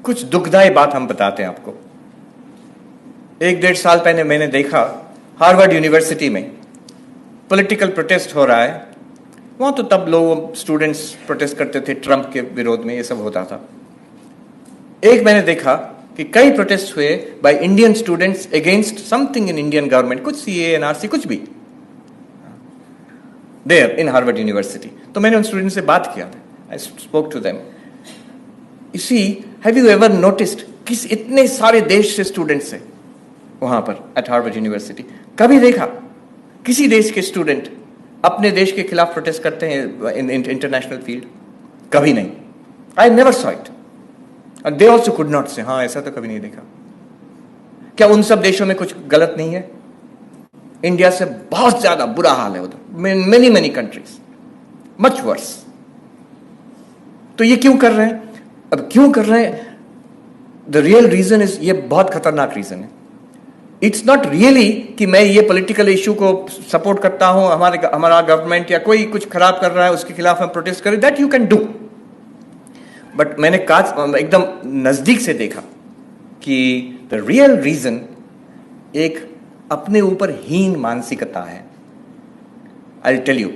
कुछ दुखदायी बात हम बताते हैं आपको। 1-1.5 साल पहले मैंने देखा हार्वर्ड यूनिवर्सिटी में पॉलिटिकल प्रोटेस्ट हो रहा है। वहां तो तब लोग स्टूडेंट्स प्रोटेस्ट करते थे, ट्रंप के विरोध में ये सब होता था। एक मैंने देखा कि कई प्रोटेस्ट हुए by Indian students against something in Indian government, कुछ सीए एनआरसी कुछ भी, देयर इन हार्वर्ड यूनिवर्सिटी। तो मैंने उन स्टूडेंट से बात किया, I spoke to them. You see, have you ever noticed किस इतने सारे देश से स्टूडेंट्स हैं वहां पर एट हार्वर्ड यूनिवर्सिटी? कभी देखा किसी देश के स्टूडेंट अपने देश के खिलाफ प्रोटेस्ट करते हैं इन इंटरनेशनल फील्ड? कभी नहीं। आई never saw it and they also could not से। हाँ, ऐसा तो कभी नहीं देखा। क्या उन सब देशों में कुछ गलत नहीं है? इंडिया से बहुत ज्यादा बुरा हाल है उधर, many many countries, much worse. तो ये क्यों कर रहे हैं? अब क्यों कर रहे हैं? द रियल रीजन इज, ये बहुत खतरनाक रीजन है। इट्स नॉट रियली कि मैं ये पॉलिटिकल इशू को सपोर्ट करता हूं, हमारा गवर्नमेंट या कोई कुछ खराब कर रहा है उसके खिलाफ हम प्रोटेस्ट करें, that you can do. But मैंने एकदम नजदीक से देखा कि द रियल रीजन एक अपने ऊपर हीन मानसिकता है। आई टेल यू,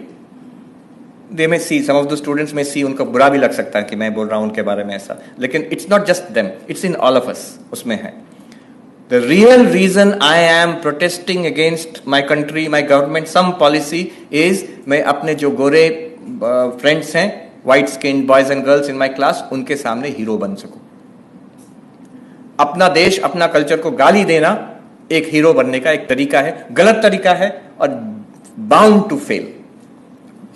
दे में सी, सम ऑफ द स्टूडेंट्स में सी, उनको बुरा भी लग सकता है कि मैं बोल रहा हूं उनके बारे में ऐसा, लेकिन it's not just them, it's in all of us, उसमें है। The real reason I am protesting against my country, my government, some policy is, मैं अपने जो गोरे फ्रेंड्स हैं, white skin boys and girls in my class, उनके सामने hero बन सकूं। अपना देश, अपना कल्चर को गाली देना एक हीरो बनने का एक तरीका है, गलत तरीका है और बाउंड टू फेल।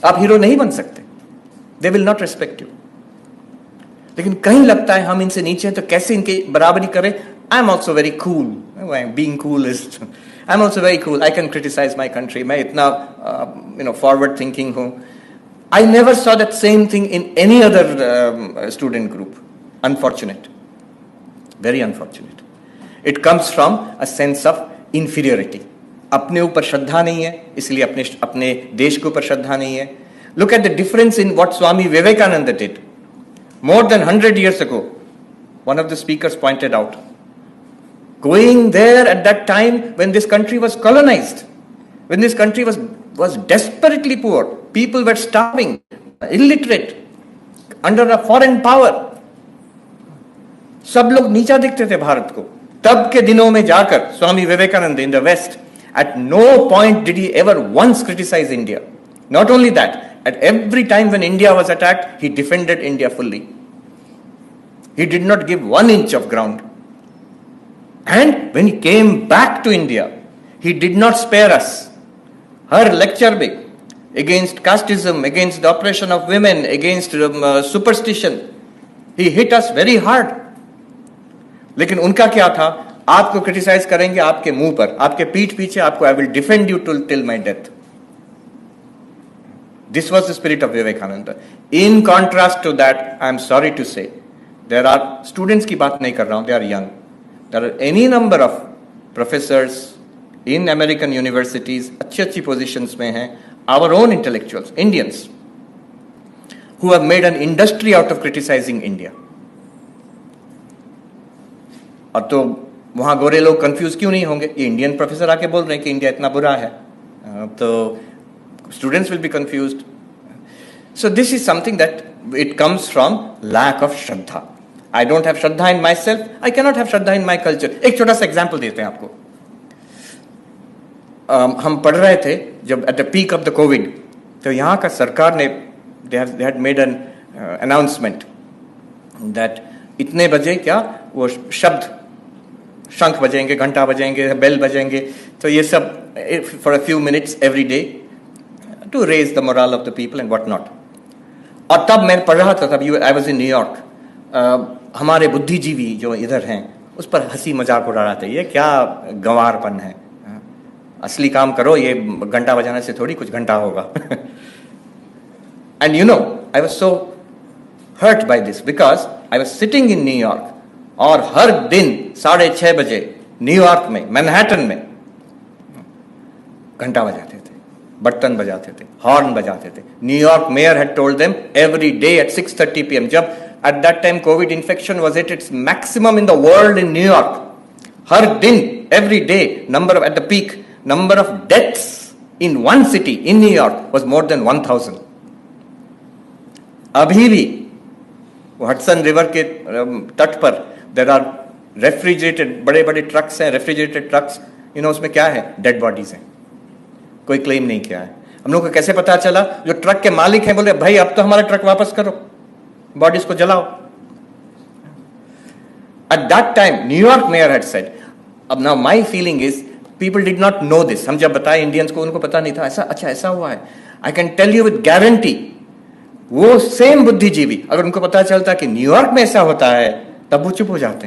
आप हीरो नहीं बन सकते, they will not respect you. लेकिन कहीं लगता है हम इनसे नीचे हैं तो कैसे इनकी बराबरी करें। I am also very cool, being cool is, I am also very cool, I can criticize my country, मैं इतना फॉरवर्ड थिंकिंग हूं। I never saw that same thing in any other student group. Unfortunate, very unfortunate. It comes from a sense of inferiority. अपने ऊपर श्रद्धा नहीं है, इसलिए अपने देश के ऊपर श्रद्धा नहीं है। Look at the difference in what Swami Vivekananda did more than 100 years ago. One of the speakers pointed out, going there at that time when this country was colonized, when this country was desperately poor, people were starving, illiterate, under a foreign power. सब लोग नीचा दिखते थे भारत को। तब के दिनों में जाकर Swami Vivekananda in the West, at no point did he ever once criticize India. Not only that, at every time when India was attacked, he defended India fully. He did not give 1 inch of ground. And when he came back to India, he did not spare us. Her lecture में against casteism, against the oppression of women, against superstition, he hit us very hard. लेकिन उनका क्या था? आपको criticise करेंगे आपके मुंह पर, आपके पीठ पीछे, आपको I will defend you till my death. This was the spirit of Vivekananda. In contrast to that, I am sorry to say, there are students की बात नहीं कर रहा हूं, they are young. There are any number of professors in American universities, अच्छी positions में हैं, our own intellectuals, Indians, who have made an industry out of criticizing India. और तो वहां गोरे लोग कंफ्यूज क्यों नहीं होंगे? ये इंडियन प्रोफेसर आके बोल रहे हैं कि इंडिया इतना बुरा है, तो students will be confused. So this is something that it comes from lack of shraddha. I don't have shraddha in myself, I cannot have shraddha in my culture. एक छोटा सा एग्जाम्पल देते हैं आपको। हम पढ़ रहे थे जब at the peak of the COVID, तो यहाँ का सरकार ने they had made an announcement that इतने बजे क्या वो शब्द, शंख बजेंगे, घंटा बजेंगे, बेल बजेंगे, तो ये सब for a few minutes every day to raise the morale of the people and what not. और तब मैं पढ़ रहा था, तब I was in New York, हमारे बुद्धिजीवी जो इधर हैं उस पर हंसी मजाक उड़ा रहा था, ये क्या गंवारपन है, असली काम करो, ये घंटा बजाने से थोड़ी कुछ घंटा होगा। And you know, I was so hurt by this because I was sitting in New York और हर दिन 6:30 बजे न्यूयॉर्क में, मैनहट्टन में घंटा बजाते थे, बर्तन बजाते थे, हॉर्न बजाते थे। New York mayor had told them every day at 6:30 PM, जब At that time, COVID infection was at its maximum in the world in New York. हर दिन, every day, at the peak, number of deaths in one city in New York was more than 1,000. अभी भी Hudson river के तट पर there are refrigerated बड़े बड़े trucks हैं, refrigerated trucks, उसमें क्या है? डेड बॉडीज हैं, कोई क्लेम नहीं किया है। हम लोग को कैसे पता चला? जो ट्रक के मालिक हैं बोले भाई अब तो हमारा ट्रक वापस करो, बॉडीज को जलाओ। At that time, New York mayor had said, अब now my feeling is people did not know this. हम जब बताए इंडियंस को, उनको पता नहीं था ऐसा, अच्छा ऐसा हुआ है। I can tell you with guarantee, वो सेम बुद्धिजीवी अगर उनको पता चलता कि न्यूयॉर्क में ऐसा होता है तब वो चुप हो जाते हैं।